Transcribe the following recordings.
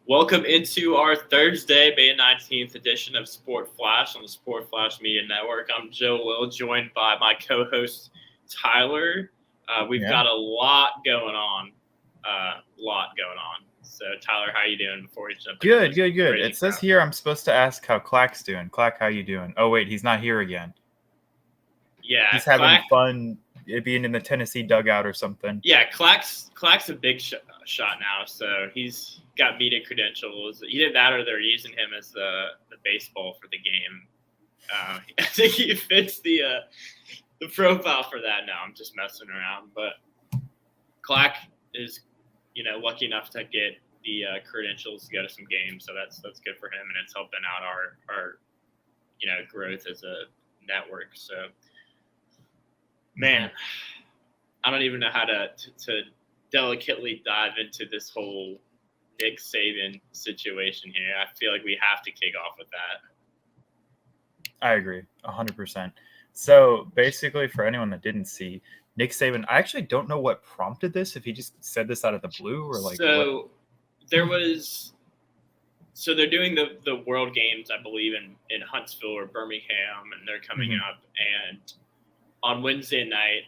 Welcome into our Thursday, May 19th edition of Sport Flash on the Sport Flash Media Network. I'm Joe Will, joined by my co-host Tyler. We've got a lot going on. So, Tyler, how you doing before we jump in? Good. It says here I'm supposed to ask how Clack's doing. Clack, how you doing? Oh, wait, he's not here again. Yeah, he's having fun being in the Tennessee dugout or something. Yeah, Clack's a big shot now, so he's got media credentials. Either that or they're using him as the baseball for the game. I think he fits the profile for that now. I'm just messing around, but Clack is lucky enough to get the credentials to go to some games, so that's good for him, and it's helping out our growth as a network. So, man, I don't even know how to delicately dive into this whole Nick Saban situation here. I feel like we have to kick off with that. I agree 100%. So basically, for anyone that didn't see, Nick Saban, I actually don't know what prompted this, if he just said this out of the blue or like. So they're doing the World Games, I believe, in Huntsville or Birmingham, and they're coming up. And on Wednesday night,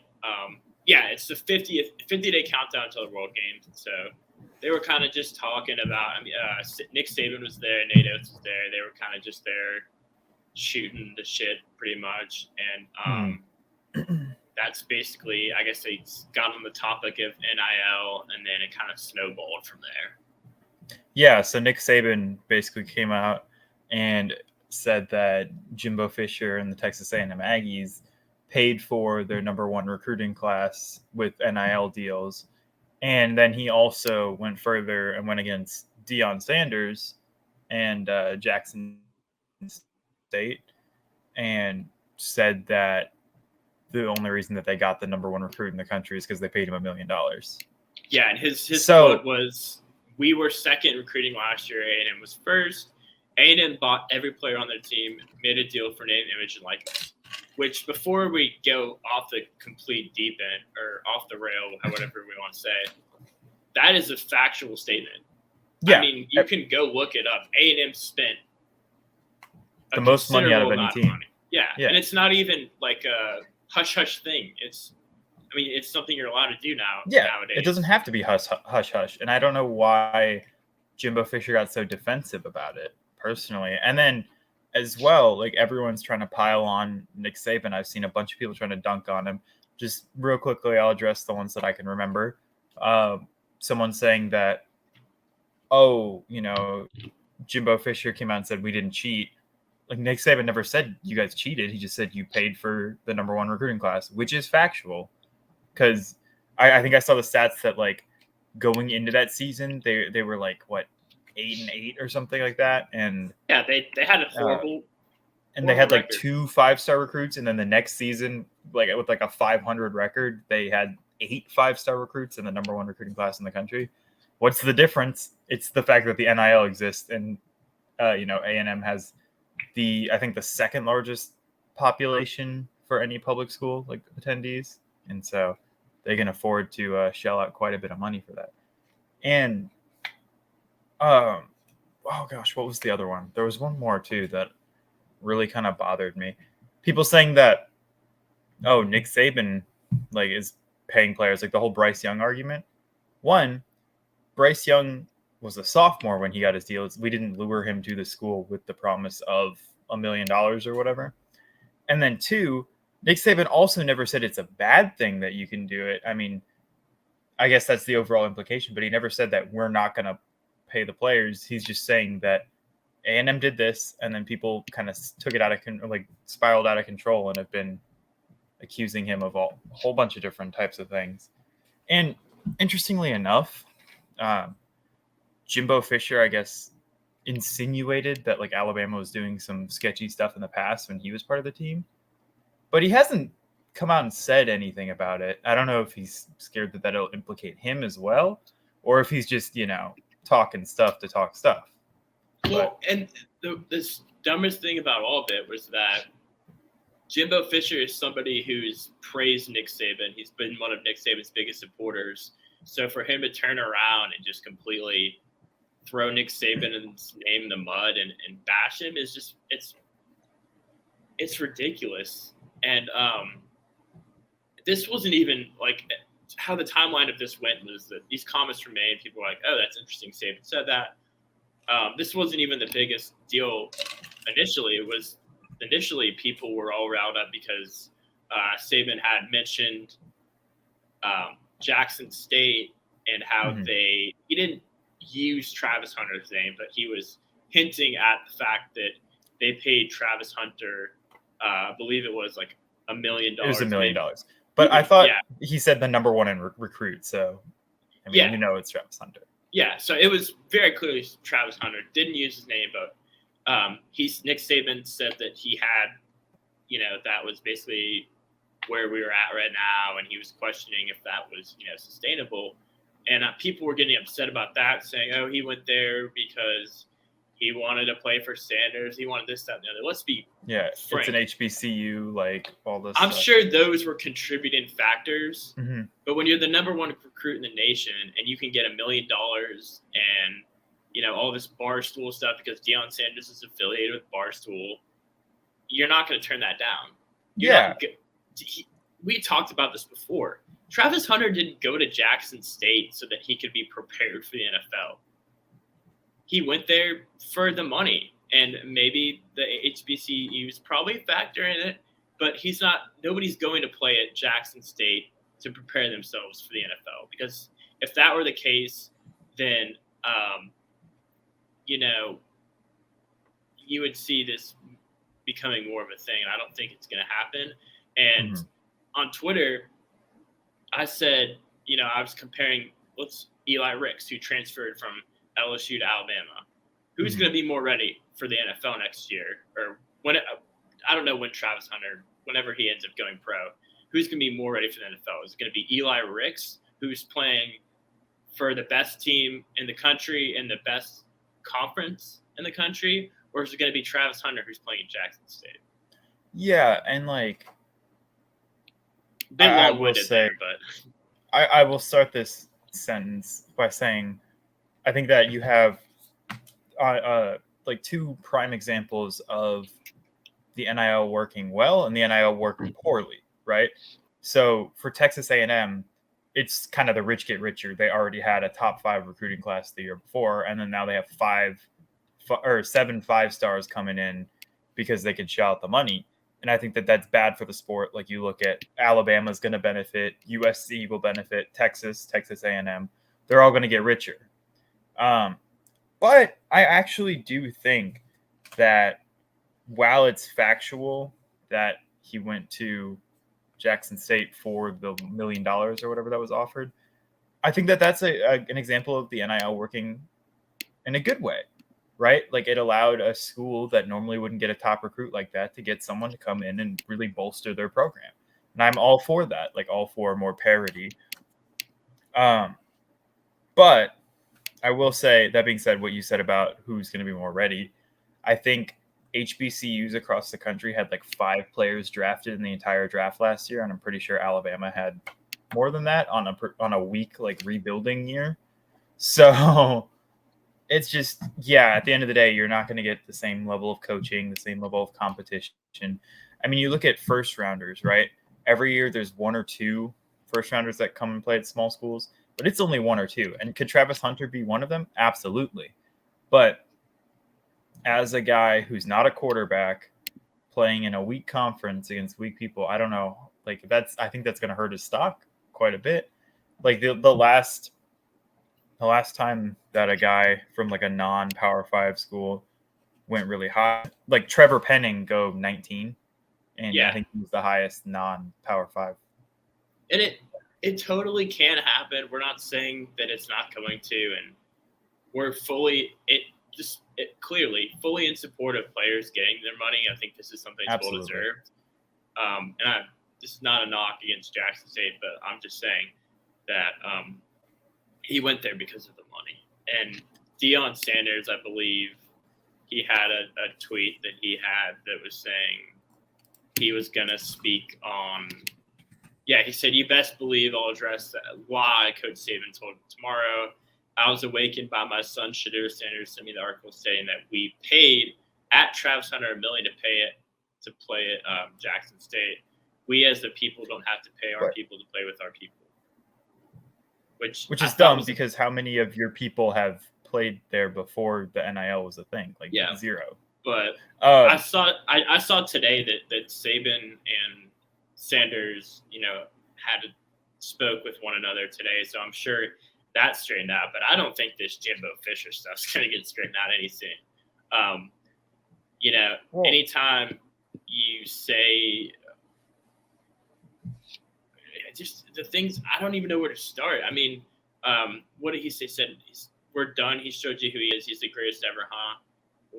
it's the 50-day countdown until the World Games. And so they were kind of just talking about, Nick Saban was there, Nate Oates was there. They were kind of just there shooting the shit pretty much. And that's basically, I guess they got on the topic of NIL, and then it kind of snowballed from there. Yeah, so Nick Saban basically came out and said that Jimbo Fisher and the Texas A&M Aggies paid for their number one recruiting class with NIL deals. And then he also went further and went against Deion Sanders and Jackson State and said that the only reason that they got the number one recruit in the country is because they paid him $1 million. Yeah, and his quote was, "We were second recruiting last year. A&M was first. A&M bought every player on their team, made a deal for name, image, and likeness." Which, before we go off the complete deep end or off the rail, whatever we want to say, that is a factual statement. Yeah. I mean, you can go look it up. A&M spent the most money out of any team. Yeah, and it's not even like a hush-hush thing. It's something you're allowed to do nowadays. It doesn't have to be hush-hush. And I don't know why Jimbo Fisher got so defensive about it, personally. And then, as well, like, everyone's trying to pile on Nick Saban. I've seen a bunch of people trying to dunk on him. Just real quickly, I'll address the ones that I can remember. Someone saying that, Jimbo Fisher came out and said we didn't cheat. Like, Nick Saban never said you guys cheated. He just said you paid for the number one recruiting class, which is factual. Because I think I saw the stats that, like, going into that season, they were like, what, 8-8 or something like that. And yeah, they had a horrible they had like 2 5-star recruits, and then the next season, like, with like a 500 record, they had 8 5-star recruits in the number one recruiting class in the country. What's the difference? It's the fact that the NIL exists, and A&M has I think the second largest population for any public school, like, attendees, and so they can afford to shell out quite a bit of money for that. And oh gosh, what was the other one? There was one more too that really kind of bothered me. People saying that, Nick Saban, like, is paying players, like the whole Bryce Young argument. One, Bryce Young was a sophomore when he got his deal. We didn't lure him to the school with the promise of $1 million or whatever. And then two, Nick Saban also never said it's a bad thing that you can do it. I mean, I guess that's the overall implication, but he never said that we're not going to pay the players. He's just saying that A&M did this, and then people kind of took it spiraled out of control and have been accusing him of a whole bunch of different types of things. And interestingly enough, Jimbo Fisher, I guess, insinuated that, like, Alabama was doing some sketchy stuff in the past when he was part of the team, but he hasn't come out and said anything about it. I don't know if he's scared that that'll implicate him as well, or if he's just, talking stuff to talk stuff. Well, and the dumbest thing about all of it was that Jimbo Fisher is somebody who's praised Nick Saban. He's been one of Nick Saban's biggest supporters. So for him to turn around and just completely throw Nick Saban's name in the mud and bash him is just it's ridiculous. And this wasn't even like how the timeline of this went was that these comments were made. People were like, "Oh, that's interesting. Saban said that." This wasn't even the biggest deal initially. It was initially people were all riled up because Saban had mentioned Jackson State and how he didn't use Travis Hunter's name, but he was hinting at the fact that they paid Travis Hunter, I believe it was like $1 million. It was $1 million. But I thought he said the number one in recruit. So, I mean, it's Travis Hunter. Yeah, so it was very clearly Travis Hunter. Didn't use his name, but Nick Saban said that he had, that was basically where we were at right now, and he was questioning if that was, sustainable. And people were getting upset about that, saying, "Oh, he went there because he wanted to play for Sanders. He wanted this, that, and the other." Let's be frank. It's an HBCU, like all this. I'm sure those were contributing factors, Mm-hmm. but when you're the number one recruit in the nation and you can get $1 million and all this Barstool stuff because Deion Sanders is affiliated with Barstool, you're not going to turn that down. We talked about this before. Travis Hunter didn't go to Jackson State so that he could be prepared for the NFL. He went there for the money, and maybe the HBCUs probably factor in it, but nobody's going to play at Jackson State to prepare themselves for the NFL, because if that were the case, then you would see this becoming more of a thing. I don't think it's going to happen. And on Twitter, I said, I was comparing Eli Ricks, who transferred from LSU to Alabama. Who's going to be more ready for the NFL next year? Or I don't know when Travis Hunter, whenever he ends up going pro, who's going to be more ready for the NFL? Is it going to be Eli Ricks, who's playing for the best team in the country and the best conference in the country? Or is it going to be Travis Hunter, who's playing at Jackson State? Yeah, and I will say, I will start this sentence by saying, I think that you have two prime examples of the NIL working well and the NIL working poorly, right? So for Texas A&M, it's kind of the rich get richer. They already had a top 5 recruiting class the year before, and then now they have 7 5-stars coming in because they can shell out the money. And I think that that's bad for the sport. Like, you look at Alabama's going to benefit, USC will benefit, Texas A&M. They're all going to get richer. But I actually do think that while it's factual that he went to Jackson State for the $1 million or whatever that was offered, I think that that's an example of the NIL working in a good way. Right? Like, it allowed a school that normally wouldn't get a top recruit like that to get someone to come in and really bolster their program. And I'm all for that, all for more parity. But I will say, that being said, what you said about who's going to be more ready, I think HBCUs across the country had 5 players drafted in the entire draft last year. And I'm pretty sure Alabama had more than that on a weak, rebuilding year. So it's just, at the end of the day, you're not going to get the same level of coaching, the same level of competition. I mean, you look at first rounders, right? Every year there's 1 or 2 first rounders that come and play at small schools, but it's only 1 or 2. And could Travis Hunter be one of them? Absolutely. But as a guy who's not a quarterback playing in a weak conference against weak people, I don't know. I think that's going to hurt his stock quite a bit. The last time that a guy from a non-Power 5 school went really high, Trevor Penning go 19, and I think he was the highest non-Power 5. And it totally can happen. We're not saying that it's not going to, and we're clearly fully in support of players getting their money. I think this is something that's well deserved. And this is not a knock against Jackson State, but I'm just saying that he went there because of the money. And Deion Sanders, I believe, he had a tweet that he had that was saying he was going to speak on – yeah, he said, "You best believe I'll address why Coach Saban told him tomorrow. I was awakened by my son, Shadur Sanders, sent me the article saying that we paid at Travis Hunter $1 million to play at Jackson State. We as the people don't have to pay our people to play with our people." Which is dumb because how many of your people have played there before the NIL was a thing? Like zero. But I saw today that Saban and Sanders, spoke with one another today. So I'm sure that's straightened out. But I don't think this Jimbo Fisher stuff's going to get straightened out any soon. Anytime you say just the things, I don't even know where to start. I mean, what did he say? Said, "We're done. He showed you who he is. He's the greatest ever, huh?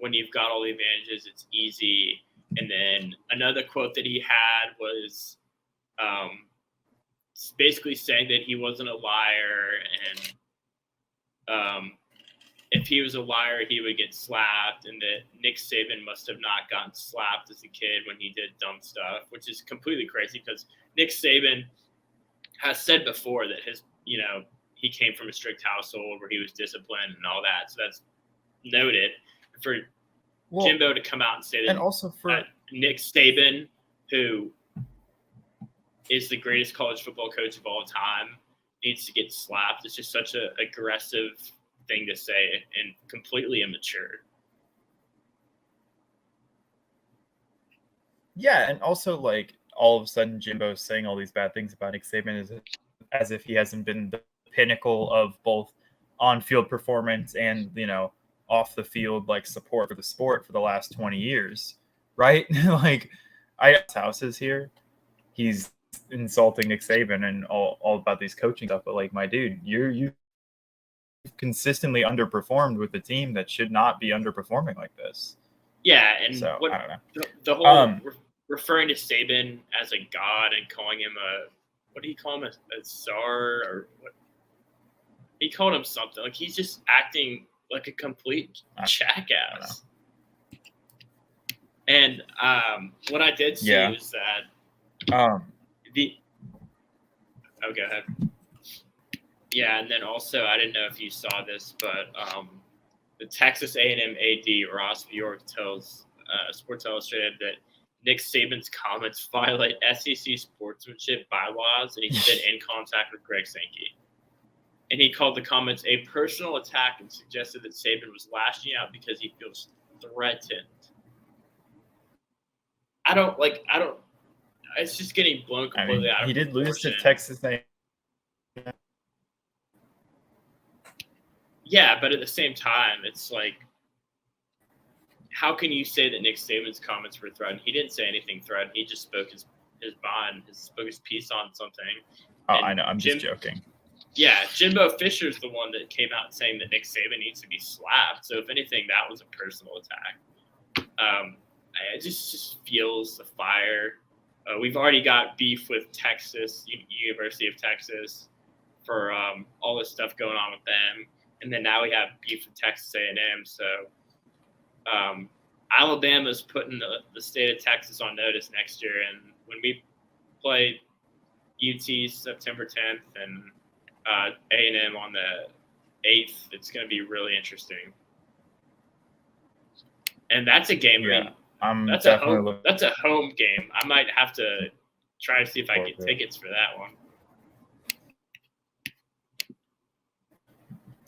When you've got all the advantages, it's easy." And then another quote that he had was basically saying that he wasn't a liar, and if he was a liar, he would get slapped, and that Nick Saban must have not gotten slapped as a kid when he did dumb stuff, which is completely crazy because Nick Saban has said before that he came from a strict household where he was disciplined and all that. So that's noted. For Jimbo to come out and say that, and also for Nick Saban, who is the greatest college football coach of all time, needs to get slapped. It's just such an aggressive thing to say and completely immature. Yeah, and also all of a sudden Jimbo's saying all these bad things about Nick Saban as if he hasn't been the pinnacle of both on-field performance and off the field support for the sport for the last 20 years, right? His house is here. He's insulting Nick Saban and all about these coaching stuff, but my dude, you consistently underperformed with a team that should not be underperforming like this. Yeah, and so, I don't know. The whole referring to Saban as a god and calling him what do you call him, a czar, or what? He called him something. He's just acting like a complete jackass. And what I did see was that oh, go ahead. Yeah, and then also I didn't know if you saw this, but the Texas A&M AD Ross Bjork tells Sports Illustrated that Nick Saban's comments violate SEC sportsmanship bylaws, and he's been in contact with Greg Sankey. And he called the comments a personal attack and suggested that Saban was lashing out because he feels threatened. I don't. It's just getting blown completely out of proportion. He did lose to Texas A&M. Yeah, but at the same time, it's how can you say that Nick Saban's comments were threatened? He didn't say anything threatened. He just spoke his piece on something. Oh, I know. I'm just joking. Yeah, Jimbo Fisher's the one that came out saying that Nick Saban needs to be slapped. So if anything, that was a personal attack. It just fuels the fire. We've already got beef with Texas, University of Texas, for all this stuff going on with them. And then now we have beef with Texas A&M. So Alabama's putting the state of Texas on notice next year. And when we play UT September 10th and A&M on the 8th, it's going to be really interesting. And that's a game. Yeah, that's a home game. I might have to try to see if I get tickets for that one.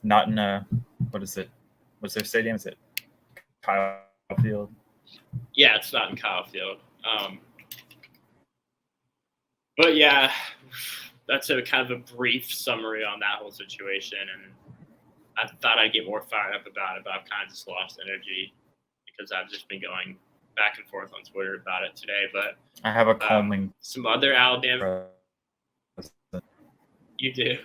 Not in what is it? What's their stadium? Is it Kyle Field? Yeah, it's not in Kyle Field. But yeah, that's a kind of a brief summary on that whole situation. And I thought I'd get more fired up about it, but I've kind of just lost energy because I've just been going back and forth on Twitter about it today. But I have a calming. Some other Alabama. You do.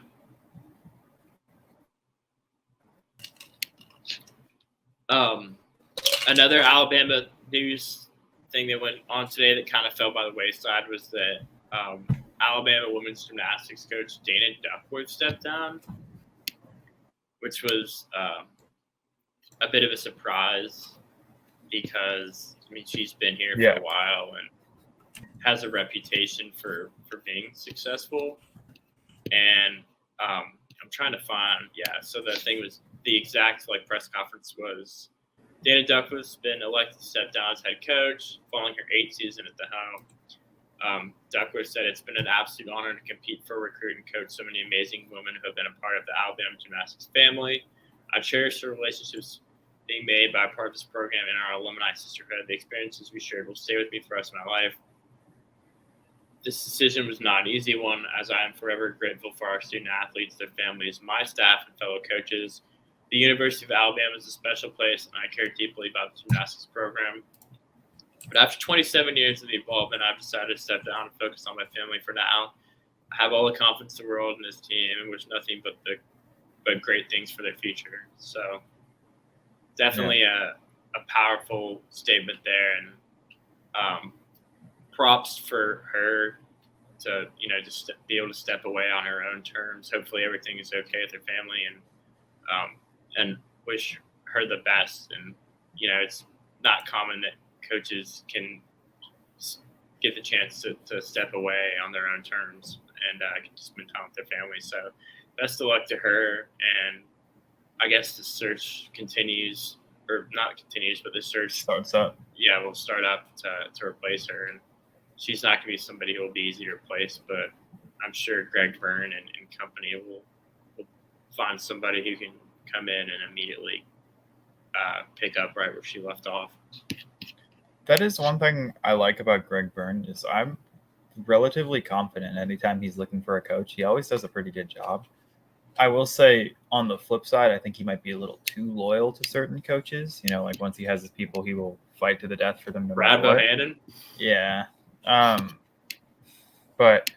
Another Alabama news thing that went on today that kind of fell by the wayside was that Alabama women's gymnastics coach Dana Duckworth stepped down, which was a bit of a surprise because she's been here for a while and has a reputation for being successful. And I'm trying to find so the thing was the exact press conference was Dana Duckworth's been elected to step down as head coach following her 8th season at the helm. Duckworth said it's been an absolute honor to compete for, recruit, and coach so many amazing women who have been a part of the Alabama gymnastics family. I cherish the relationships being made by a part of this program and our alumni sisterhood. The experiences we shared will stay with me for the rest of my life. This decision was not an easy one, as I am forever grateful for our student athletes, their families, my staff, and fellow coaches. The University of Alabama is a special place, and I care deeply about the gymnastics program. But after 27 years of the involvement, I've decided to step down and focus on my family for now. I have all the confidence in the world in this team and wish nothing but great things for their future. So definitely a powerful statement there, and props for her to just be able to step away on her own terms. Hopefully everything is okay with her family, and wish her the best. And it's not common that coaches can get the chance to step away on their own terms and can spend time with their family. So best of luck to her. And I guess the search continues, or not continues, but the search starts up. Yeah, will start up to replace her. And she's not going to be somebody who will be easy to replace, but I'm sure Greg Byrne and company will find somebody who can come in and immediately pick up right where she left off. That is one thing I like about Greg Byrne is I'm relatively confident anytime he's looking for a coach. He always does a pretty good job. I will say on the flip side, I think he might be a little too loyal to certain coaches. Once he has his people, he will fight to the death for them. Brad Bohannon? Yeah. But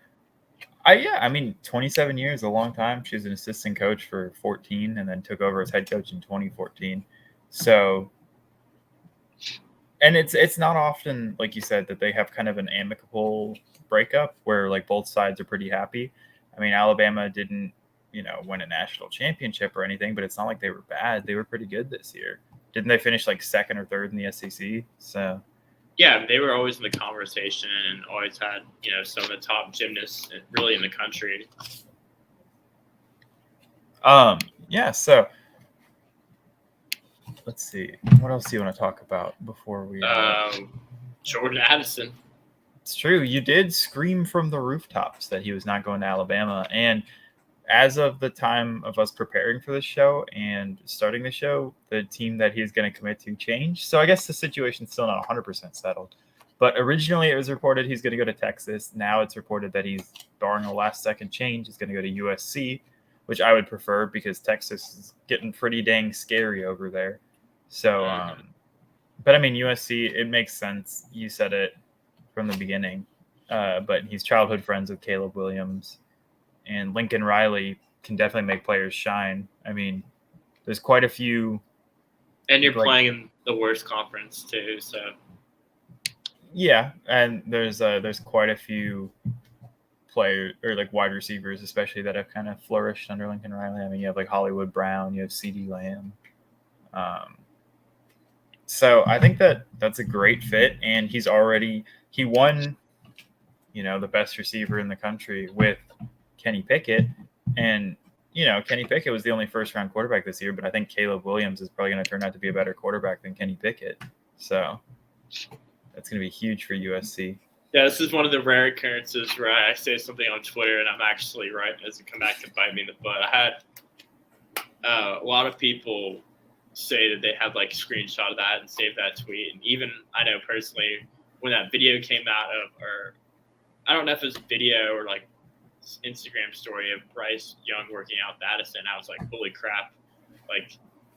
27 years is a long time. She was an assistant coach for 14 and then took over as head coach in 2014. So, and it's not often, like you said, that they have kind of an amicable breakup where both sides are pretty happy. Alabama didn't, win a national championship or anything, but it's not like they were bad. They were pretty good this year. Didn't they finish second or third in the SEC? So. Yeah, they were always in the conversation and always had, some of the top gymnasts really in the country. So let's see. What else do you want to talk about before we Jordan Addison. It's true. You did scream from the rooftops that he was not going to Alabama. And as of the time of us preparing for this show and starting the show, the team that he's going to commit to changed. So I guess the situation's still not 100% settled. But originally it was reported he's going to go to Texas. Now it's reported that he's, barring a last-second change, is going to go to USC, which I would prefer because Texas is getting pretty dang scary over there. So, but USC, it makes sense. You said it from the beginning. But he's childhood friends with Caleb Williams. And Lincoln Riley can definitely make players shine. There's quite a few. And you're playing in the worst conference too, so. Yeah, and there's quite a few players or wide receivers, especially that have kind of flourished under Lincoln Riley. You have Hollywood Brown, you have CeeDee Lamb. So I think that's a great fit, and he won, the best receiver in the country with Kenny Pickett, and Kenny Pickett was the only first-round quarterback this year, but I think Caleb Williams is probably going to turn out to be a better quarterback than Kenny Pickett. So that's going to be huge for USC. Yeah, this is one of the rare occurrences where I say something on Twitter and I'm actually right, and it doesn't come back to bite me in the butt. I had a lot of people say that they had a screenshot of that and saved that tweet, and even I know personally when that video came out or I don't know if it was video or Instagram story of Bryce Young working out with Addison. I was like, holy crap.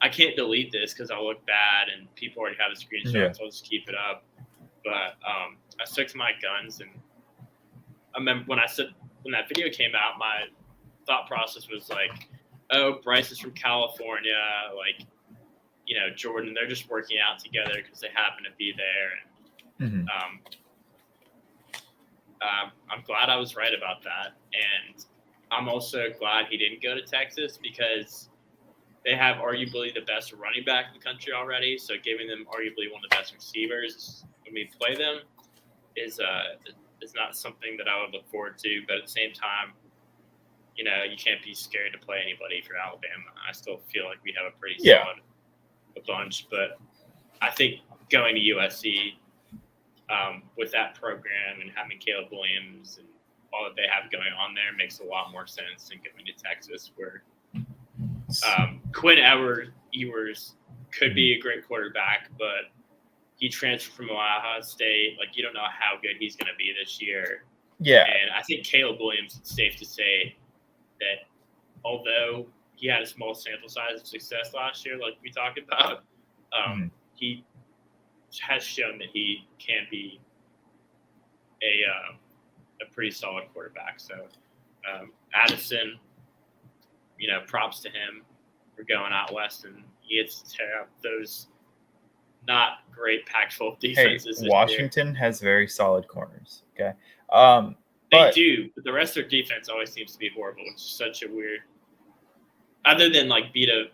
I can't delete this because I'll look bad and people already have a screenshot, so I'll just keep it up. But I stuck to my guns, and I remember when that video came out, my thought process was oh, Bryce is from California, Jordan, they're just working out together because they happen to be there. And I'm glad I was right about that. And I'm also glad he didn't go to Texas because they have arguably the best running back in the country already. So giving them arguably one of the best receivers when we play them is not something that I would look forward to. But at the same time, you can't be scared to play anybody for Alabama. I still feel like we have a pretty solid bunch. But I think going to USC with that program and having Caleb Williams and all that they have going on there makes a lot more sense than going to Texas, where Quinn Ewers could be a great quarterback, but he transferred from Ohio State. Like, you don't know how good he's going to be this year. Yeah. And I think Caleb Williams, it's safe to say that although he had a small sample size of success last year, like we talked about, he has shown that he can be a pretty solid quarterback. So Addison, props to him for going out west, and he gets to tear up those not great Pac-12 defenses. Hey, Washington has very solid corners. Okay, they do, but the rest of their defense always seems to be horrible, which is such a weird. Other than like Vita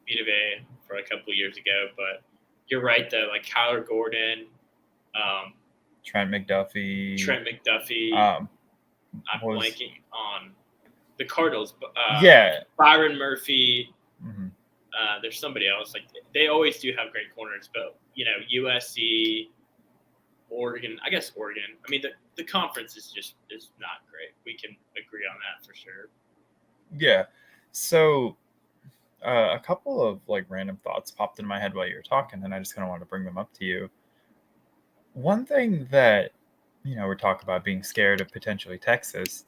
Vea for a couple of years ago, but you're right though. Like Kyler Gordon, Trent McDuffie. I'm blanking on the Cardinals. Byron Murphy. Mm-hmm. There's somebody else. Like they always do have great corners, but USC, Oregon. I guess Oregon. I mean the conference is not great. We can agree on that for sure. Yeah. So a couple of like random thoughts popped in my head while you were talking, and I just kind of wanted to bring them up to you. One thing that, we're talking about being scared of potentially Texas.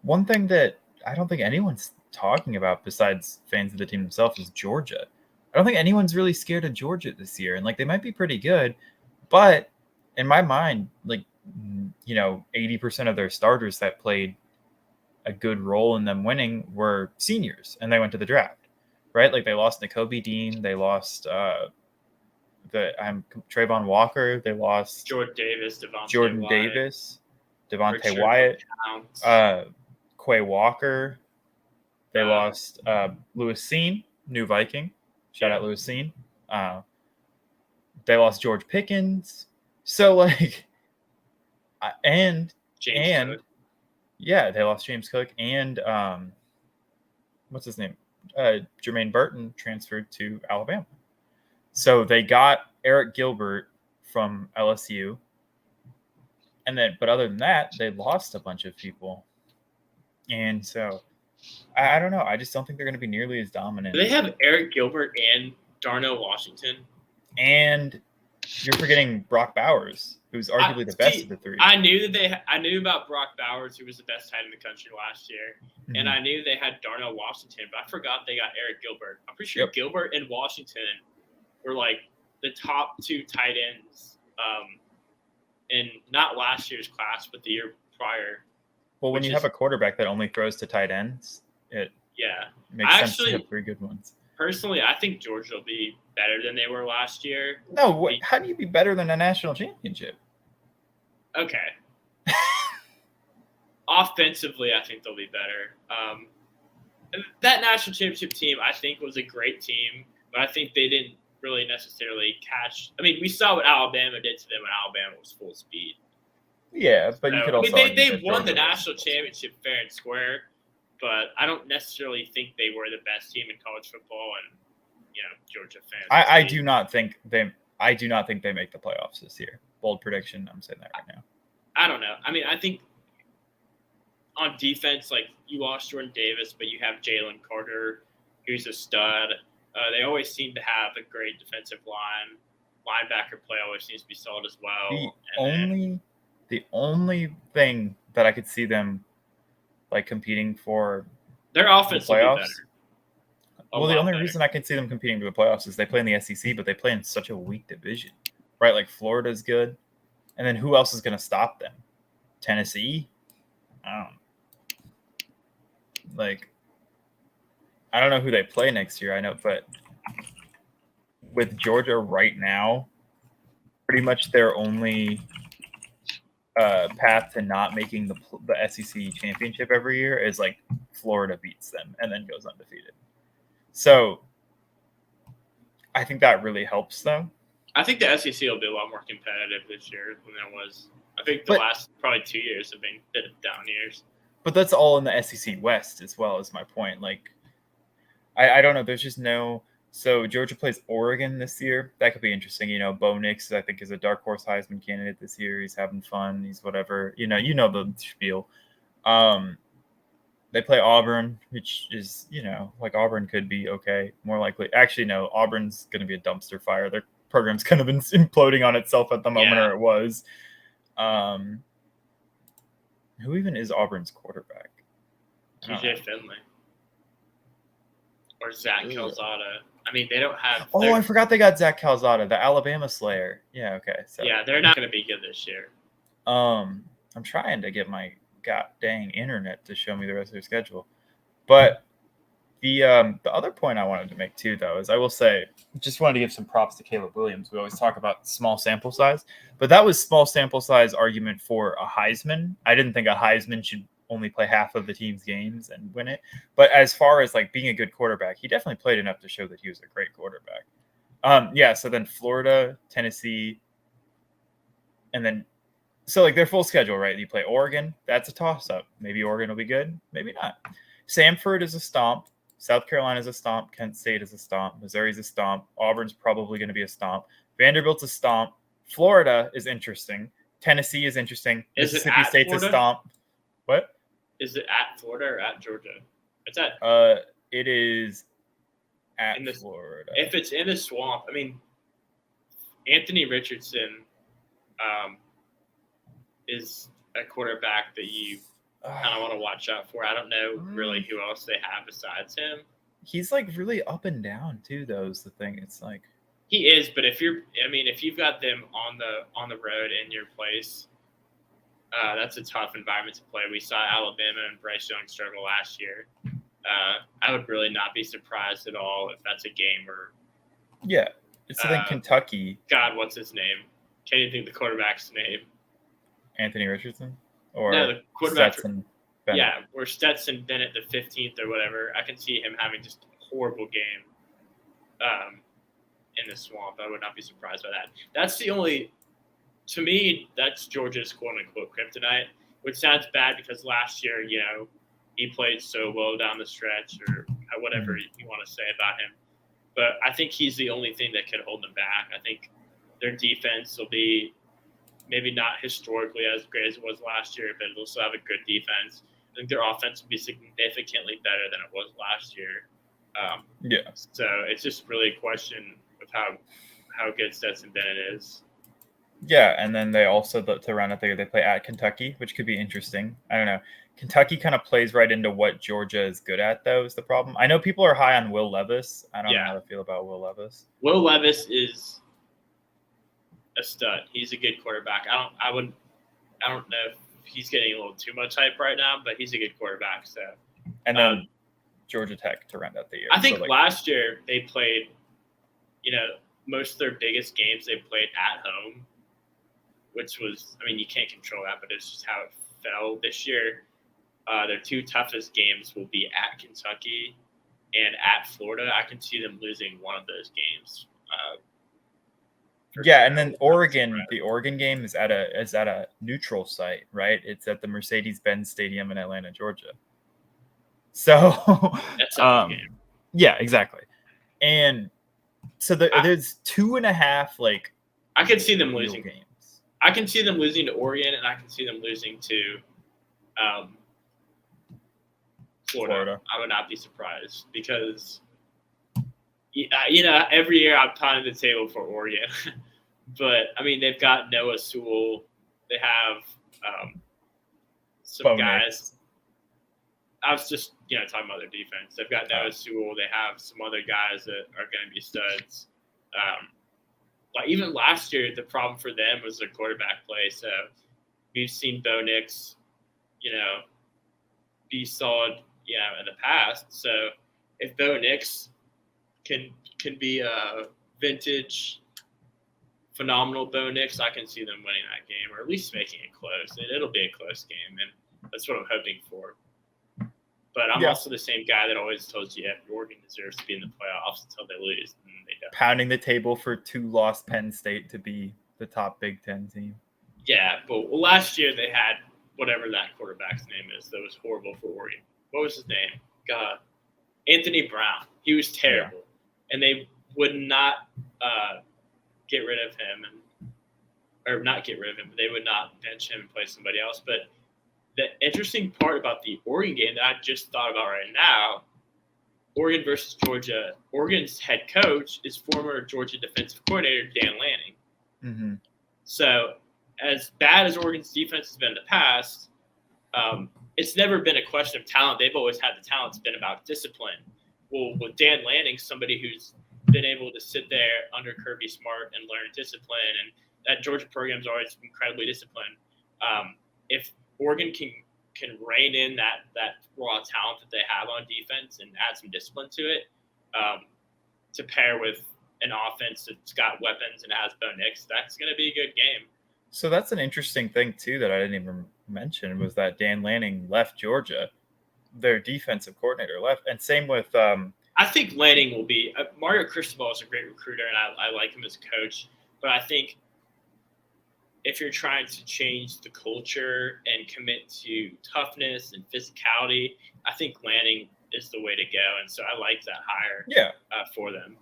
One thing that I don't think anyone's talking about besides fans of the team themselves is Georgia. I don't think anyone's really scared of Georgia this year. And like, they might be pretty good, but in my mind, like, 80% of their starters that played a good role in them winning were seniors, and they went to the draft, right? Like they lost Nakobe Dean. They lost, Trayvon Walker. They lost Jordan Davis, Devontae Wyatt, Quay Walker. They lost Lewis Seen, new Viking. Shout out Lewis Seen. They lost George Pickens. So like, they lost James Cook and what's his name? Jermaine Burton transferred to Alabama. So they got Eric Gilbert from LSU. But other than that, they lost a bunch of people. And so I don't know. I just don't think they're going to be nearly as dominant. Do they have Eric Gilbert and Darnell Washington? And you're forgetting Brock Bowers, who's arguably the best of the three. I knew about Brock Bowers, who was the best tight end in the country last year. Mm-hmm. And I knew they had Darnell Washington, but I forgot they got Eric Gilbert. I'm pretty sure Gilbert and Washington were like the top two tight ends in not last year's class, but the year prior. Well, when you have a quarterback that only throws to tight ends, it makes sense to have three good ones. Personally, I think Georgia will be better than they were last year. No, how do you be better than a national championship? Okay. Offensively, I think they'll be better. That national championship team, I think, was a great team, but I think they didn't really necessarily catch. I mean, we saw what Alabama did to them when Alabama was full speed. Yeah, but you could also. They won the national championship fair and square, but I don't necessarily think they were the best team in college football, and Georgia fans. I do not think they make the playoffs this year. Bold prediction. I'm saying that right now. I don't know. I mean, I think on defense, like you lost Jordan Davis, but you have Jalen Carter, who's a stud. They always seem to have a great defensive line. Linebacker play always seems to be solid as well. The only thing that I could see them like competing for their offense the playoffs. Will be better. Well, the only reason I can see them competing for the playoffs is they play in the SEC, but they play in such a weak division, right? Like Florida's good, and then who else is going to stop them? Tennessee? I don't know who they play next year. I know, but with Georgia right now, pretty much their only path to not making the SEC championship every year is like Florida beats them and then goes undefeated. So I think that really helps them. I think the SEC will be a lot more competitive this year than it was. I think the last probably 2 years have been a bit of down years. But that's all in the SEC West as well, is my point. Like, I don't know. There's just no. So Georgia plays Oregon this year. That could be interesting. You know, Bo Nix, I think, is a dark horse Heisman candidate this year. He's having fun. He's whatever. You know the spiel. They play Auburn, which is, like Auburn could be okay. More likely. Actually, no, Auburn's going to be a dumpster fire. Their program's kind of been imploding on itself at the moment, or it was. Who even is Auburn's quarterback? TJ Finley. Or Zach Calzada. I mean, they don't have. I forgot they got Zach Calzada, the Alabama Slayer. Yeah, okay. So yeah, they're not going to be good this year. I'm trying to get my god dang internet to show me the rest of their schedule, but the other point I wanted to make too, though, is I will say, just wanted to give some props to Caleb Williams. We always talk about small sample size, but that was small sample size argument for a Heisman. I didn't think a Heisman should only play half of the team's games and win it. But as far as like being a good quarterback, he definitely played enough to show that he was a great quarterback. So then Florida, Tennessee, and then so like their full schedule, right? You play Oregon, that's a toss-up. Maybe Oregon will be good, maybe not. Samford is a stomp. South Carolina is a stomp. Kent State is a stomp. Missouri's a stomp. Auburn's probably going to be a stomp. Vanderbilt's a stomp. Florida is interesting. Tennessee is interesting. Mississippi State's Florida? A stomp. What? Is it at Florida or at Georgia? It's at. It is at Florida. If it's in the swamp, I mean, Anthony Richardson, is a quarterback that you kind of want to watch out for. I don't know really who else they have besides him. He's like really up and down too, though, is the thing. It's like he is, but if you've got them on the road in your place, that's a tough environment to play. We saw Alabama and Bryce Young struggle last year. I would really not be surprised at all if that's a game where. Yeah, it's in Kentucky. God, what's his name? Can't even think of the quarterback's name. Anthony Richardson? Or no, the quarterback. Stetson Bennett. Yeah, or Stetson Bennett, the 15th or whatever. I can see him having just a horrible game in the swamp. I would not be surprised by that. That's the only, to me, that's Georgia's quote-unquote kryptonite, which sounds bad because last year, he played so well down the stretch or whatever you want to say about him. But I think he's the only thing that could hold them back. I think their defense will be maybe not historically as great as it was last year, but it'll still have a good defense. I think their offense will be significantly better than it was last year. So it's just really a question of how good Stetson Bennett is. Yeah, and then they also, to round out there, they play at Kentucky, which could be interesting. I don't know. Kentucky kind of plays right into what Georgia is good at, though, is the problem. I know people are high on Will Levis. I don't know how to feel about Will Levis. Will Levis is a stud. He's a good quarterback. I don't know if he's getting a little too much hype right now, but he's a good quarterback. So, and then Georgia Tech to round out the year. I think last year they played, most of their biggest games they played at home, which was, you can't control that, but it's just how it fell. This year, their two toughest games will be at Kentucky and at Florida. I can see them losing one of those games. And then Oregon, the Oregon game is at a neutral site, right? It's at the Mercedes-Benz Stadium in Atlanta, Georgia. So that's a game. Yeah, exactly. And so there's 2.5 I could see them losing games. I can see them losing to Oregon, and I can see them losing to Florida. I would not be surprised because every year I'm pounding the table for Oregon. But, they've got Noah Sewell. They have some guys. I was just, talking about their defense. They've got Noah Sewell. They have some other guys that are going to be studs. Even last year, the problem for them was their quarterback play. So we've seen Bo Nix, be solid, in the past. So if Bo Nix can be a vintage phenomenal Bo Nix, I can see them winning that game or at least making it close. And it'll be a close game, and that's what I'm hoping for. But I'm also the same guy that always tells you Oregon deserves to be in the playoffs until they lose. And they don't. Pounding the table for 2-loss Penn State to be the top Big Ten team. Yeah, but last year they had whatever that quarterback's name is that was horrible for Oregon. What was his name? God. Anthony Brown. He was terrible. Yeah. And they would not get rid of him. Or not get rid of him, but they would not bench him and play somebody else. But the interesting part about the Oregon game that I just thought about right now, Oregon versus Georgia, Oregon's head coach is former Georgia defensive coordinator Dan Lanning. Mm-hmm. So as bad as Oregon's defense has been in the past, it's never been a question of talent. They've always had the talent. It's been about discipline. Well, with Dan Lanning, somebody who's been able to sit there under Kirby Smart and learn discipline, and that Georgia program is always incredibly disciplined. If Oregon can rein in that raw talent that they have on defense and add some discipline to it, to pair with an offense that's got weapons and has Bo Nix, that's going to be a good game. So that's an interesting thing, too, that I didn't even mention, was that Dan Lanning left Georgia. Their defensive coordinator left. And same with I think Lanning will be Mario Cristobal is a great recruiter, and I like him as a coach. But I think if you're trying to change the culture and commit to toughness and physicality, I think Lanning is the way to go. And so I like that hire for them.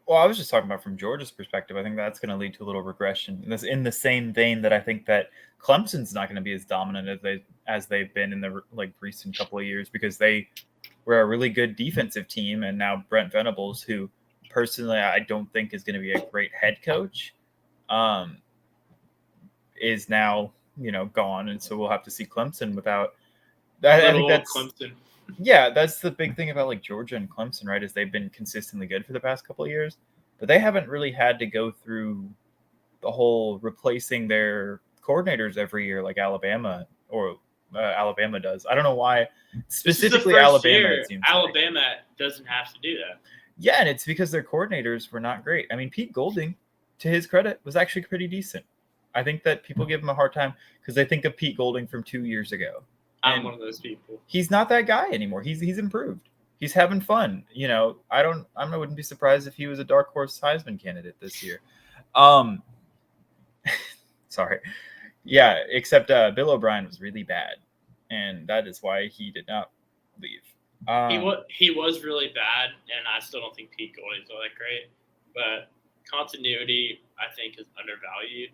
Well, I was just talking about from Georgia's perspective. I think that's going to lead to a little regression. And that's in the same vein that I think that Clemson's not going to be as dominant as they've been in the recent couple of years, because they were a really good defensive team. And now Brent Venables, who personally I don't think is going to be a great head coach, is now, gone. And so we'll have to see Clemson without that. I think that's Clemson. Yeah, that's the big thing about Georgia and Clemson, right? Is they've been consistently good for the past couple of years, but they haven't really had to go through the whole replacing their coordinators every year like Alabama Alabama does. I don't know why specifically Alabama. It seems Alabama doesn't have to do that. Yeah, and it's because their coordinators were not great. I mean, Pete Golding, to his credit, was actually pretty decent. I think that people give him a hard time because they think of Pete Golding from 2 years ago. I'm one of those people. He's not that guy anymore. He's improved. He's having fun. I wouldn't be surprised if he was a dark horse Heisman candidate this year. Sorry. Yeah, except Bill O'Brien was really bad, and that is why he did not leave. He was really bad, and I still don't think Pete Golding's all that great. But continuity, I think, is undervalued.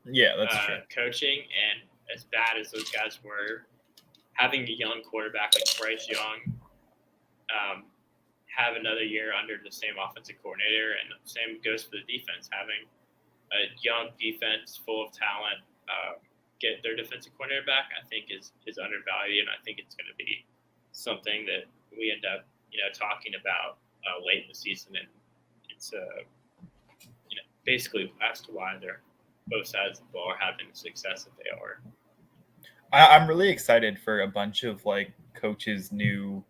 Yeah, that's true. Coaching, and as bad as those guys were, having a young quarterback like Bryce Young, have another year under the same offensive coordinator, and the same goes for the defense. Having a young defense full of talent get their defensive coordinator back, I think is undervalued, and I think it's going to be something that we end up talking about late in the season, and it's basically as to why they're both sides of the ball are having the success that they are. I'm really excited for a bunch of coaches' new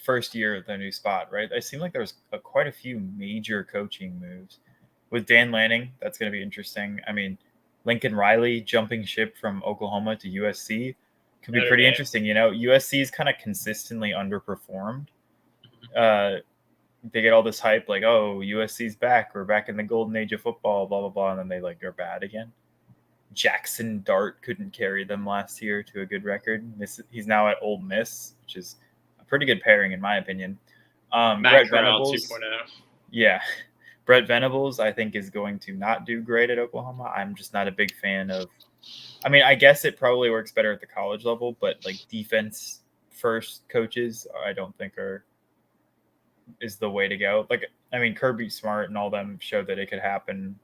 first year at their new spot, right? It seemed like there was quite a few major coaching moves. With Dan Lanning, that's going to be interesting. I mean, Lincoln Riley jumping ship from Oklahoma to USC could be pretty interesting. USC is kind of consistently underperformed. They get all this hype USC's back. We're back in the golden age of football, blah, blah, blah. And then they are bad again. Jackson Dart couldn't carry them last year to a good record. He's now at Ole Miss, which is a pretty good pairing in my opinion. Brett Venables 2.0. Yeah. Brett Venables, I think, is going to not do great at Oklahoma. I'm just not a big fan of – I guess it probably works better at the college level, but, defense-first coaches I don't think is the way to go. Kirby Smart and all them showed that it could happen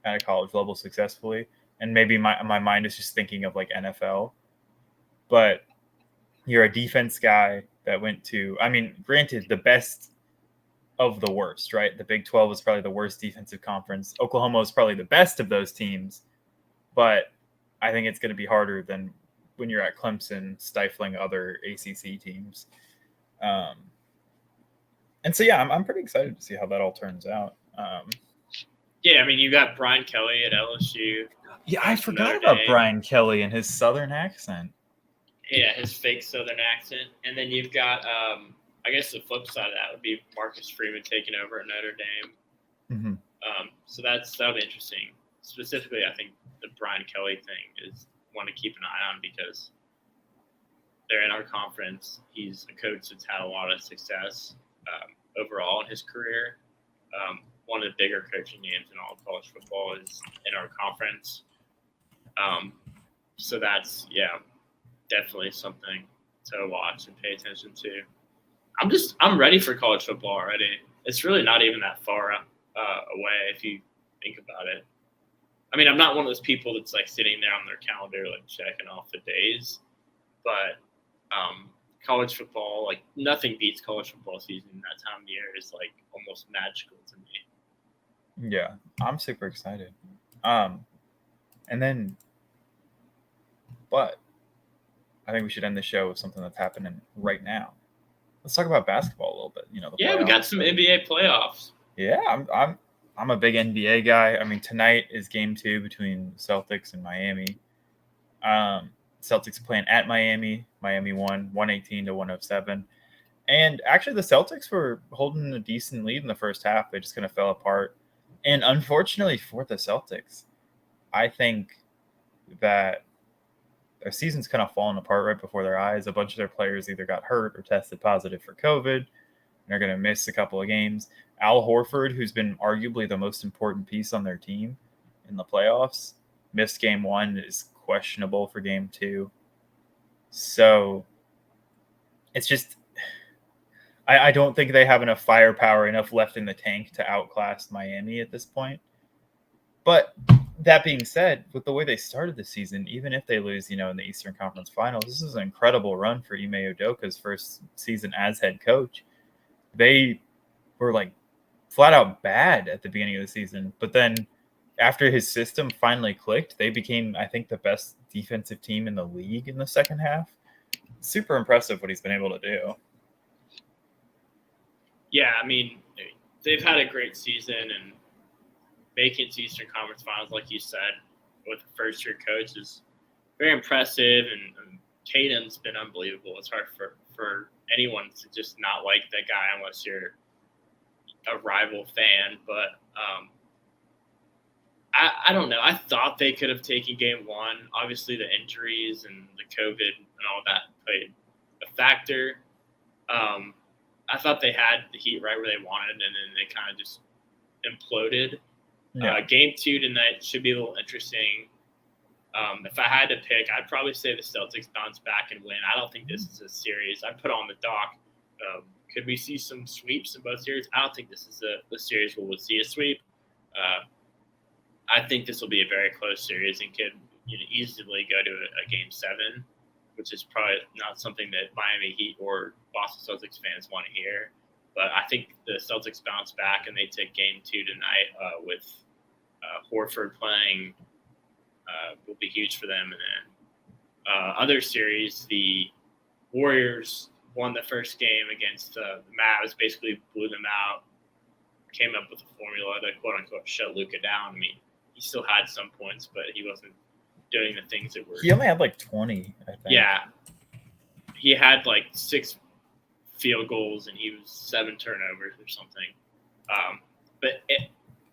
at a college level successfully. And maybe my mind is just thinking of NFL. But you're a defense guy that went to – granted, the best – of the worst, right? The Big 12 was probably the worst defensive conference. Oklahoma was probably the best of those teams, but I think it's going to be harder than when you're at Clemson stifling other ACC teams. And so, yeah, I'm pretty excited to see how that all turns out. Yeah, I mean, you got Brian Kelly at LSU. Yeah, I forgot about Brian Kelly and his Southern accent. Yeah, his fake Southern accent. And then you've got, I guess the flip side of that would be Marcus Freeman taking over at Notre Dame. So that'll be interesting. Specifically, I think the Brian Kelly thing is one to keep an eye on because they're in our conference. He's a coach that's had a lot of success overall in his career. One of the bigger coaching names in all of college football is in our conference. So that's, definitely something to watch and pay attention to. I'm ready for college football already. It's really not even that far away if you think about it. I mean, I'm not one of those people that's like sitting there on their calendar, like checking off the days, but college football, like nothing beats college football season. That time of year is like almost magical to me. Yeah, I'm super excited. But I think we should end the show with something that's happening right now. Let's talk about basketball a little bit. You know, we got some NBA playoffs. Yeah, I'm a big NBA guy. I mean, tonight is game 2 between Celtics and Miami. Celtics playing at Miami. Miami won 118-107. And actually, the Celtics were holding a decent lead in the first half. They just kind of fell apart. And unfortunately for the Celtics, I think that their season's kind of fallen apart right before their eyes. A bunch of their players either got hurt or tested positive for COVID. And they're going to miss a couple of games. Al Horford, who's been arguably the most important piece on their team in the playoffs, missed game 1, is questionable for game 2. So it's just, I don't think they have enough firepower, enough left in the tank to outclass Miami at this point. But that being said, with the way they started the season, even if they lose, in the Eastern Conference Finals, this is an incredible run for Ime Udoka's first season as head coach. They were like flat out bad at the beginning of the season, but then after his system finally clicked, they became, I think, the best defensive team in the league in the second half. Super impressive what he's been able to do. Yeah, I mean, they've had a great season, and making it to Eastern Conference Finals, like you said, with a first-year coach is very impressive, and Tatum's been unbelievable. It's hard for anyone to just not like that guy unless you're a rival fan, but I don't know. I thought they could have taken game 1. Obviously, the injuries and the COVID and all that played a factor. I thought they had the Heat right where they wanted, and then they kind of just imploded. Yeah. Game 2 tonight should be a little interesting. If I had to pick, I'd probably say the Celtics bounce back and win. I don't think this is a series. I put on the dock. Could we see some sweeps in both series? I don't think this is the series where we'll see a sweep. I think this will be a very close series and could easily go to a game 7, which is probably not something that Miami Heat or Boston Celtics fans want to hear. But I think the Celtics bounce back and they take game 2 tonight with Horford playing will be huge for them. And then other series, the Warriors won the first game against the Mavs, basically blew them out, came up with a formula that quote-unquote shut Luka down. I mean, he still had some points, but he wasn't doing the things that were – He only had like 20, I think. Yeah. He had like 6 field goals and he was 7 turnovers or something.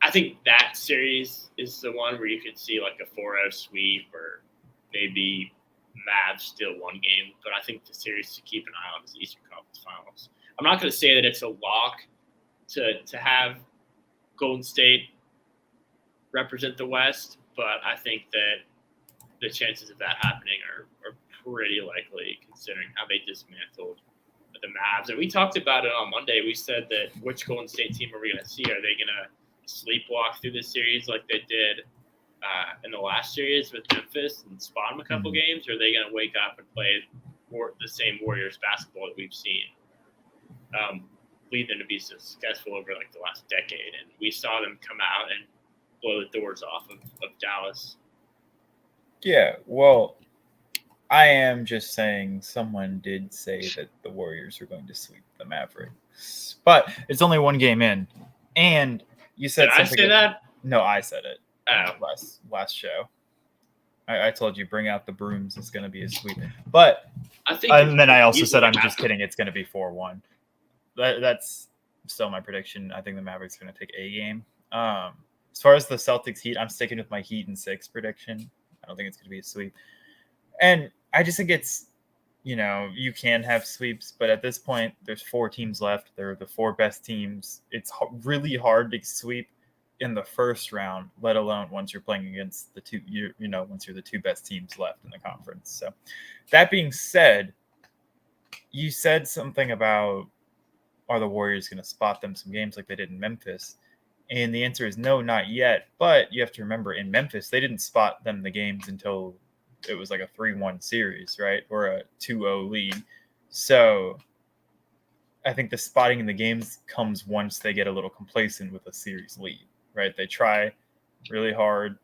I think that series is the one where you could see like a 4-0 sweep or maybe Mavs still one game. But I think the series to keep an eye on is the Eastern Conference Finals. I'm not going to say that it's a lock to have Golden State represent the West, but I think that the chances of that happening are pretty likely considering how they dismantled the Mavs. And we talked about it on Monday. We said that which Golden State team are we going to see? Are they going to sleepwalk through this series like they did in the last series with Memphis and spot them a couple games? Or are they going to wake up and play the same Warriors basketball that we've seen? Lead them to be successful over like the last decade. And we saw them come out and blow the doors off of Dallas. Yeah, well, I am just saying someone did say that the Warriors are going to sweep the Mavericks. But it's only one game in. And you said Did I say that? No, I said it. Oh. Last show. I told you bring out the brooms. It's going to be a sweep. But I think and then I also easily said I'm just happen. kidding. It's going to be 4-1. That's still my prediction. I think the Mavericks are going to take a game. As far as the Celtics Heat, I'm sticking with my Heat in 6 prediction. I don't think it's going to be a sweep. And I just think it's, you can have sweeps, but at this point, there's 4 teams left. They're the 4 best teams. It's really hard to sweep in the first round, let alone once you're playing against the two, once you're the 2 best teams left in the conference. So that being said, you said something about, are the Warriors going to spot them some games like they did in Memphis? And the answer is no, not yet. But you have to remember, in Memphis, they didn't spot them the games until it was like a 3-1 series, right? Or a 2-0 lead. So I think the spotting in the games comes once they get a little complacent with a series lead, right? They try really hard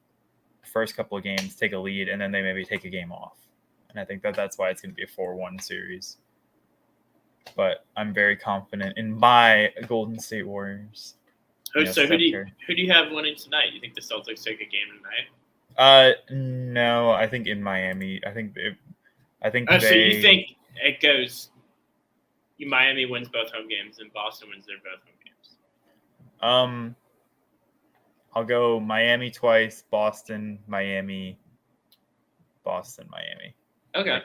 first couple of games, take a lead, and then they maybe take a game off. And I think that's why it's going to be a 4-1 series. But I'm very confident in my Golden State Warriors. So who do you have winning tonight? You think the Celtics take a game tonight? No, I think in Miami. I think so you think it goes? Miami wins both home games and Boston wins their both home games. I'll go Miami twice, Boston, Miami, Boston, Miami. Okay.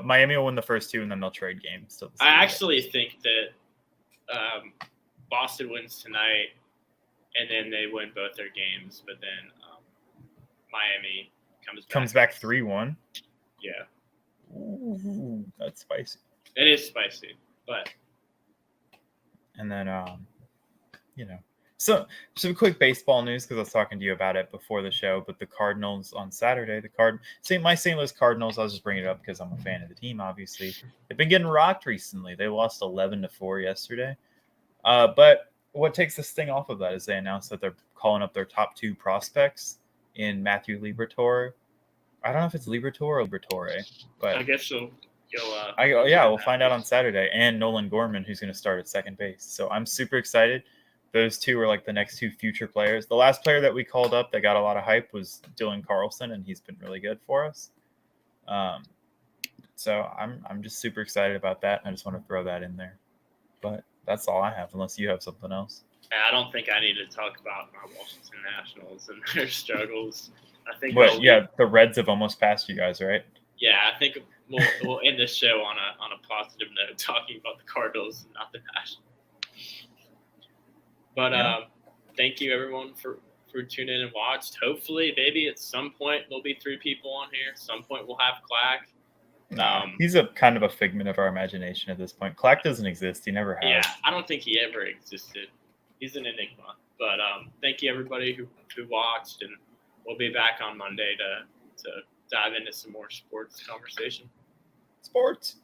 Miami will win the first 2, and then they'll trade games. I actually think that Boston wins tonight, and then they win both their games, but then Miami comes back 3-1. Yeah. Ooh, that's spicy. It is spicy, but. And then, So some quick baseball news, because I was talking to you about it before the show, but the Cardinals on Saturday, my St. Louis Cardinals, I'll just bring it up because I'm a fan of the team, obviously. They've been getting rocked recently. They lost 11-4 yesterday. But what takes the sting off of that is they announced that they're calling up their top 2 prospects in Matthew Liberatore. I don't know if it's Liberatore or Liberatore, but I guess so. We'll find out on Saturday. And Nolan Gorman, who's going to start at second base. So I'm super excited. Those 2 are like the next 2 future players. The last player that we called up that got a lot of hype was Dylan Carlson, and he's been really good for us. So I'm just super excited about that. I just want to throw that in there. But that's all I have, unless you have something else. I don't think I need to talk about my Washington Nationals and their struggles. I think. The Reds have almost passed you guys, right? Yeah, I think we'll end this show on a positive note, talking about the Cardinals and not the Nationals. But thank you everyone for tuning in and watched. Hopefully, maybe at some point there'll be 3 people on here. At some point we'll have Clack. He's a kind of a figment of our imagination at this point. Clack doesn't exist. He never has. Yeah, I don't think he ever existed. He's an enigma. But thank you everybody who watched, and we'll be back on Monday to dive into some more sports conversation. Sports.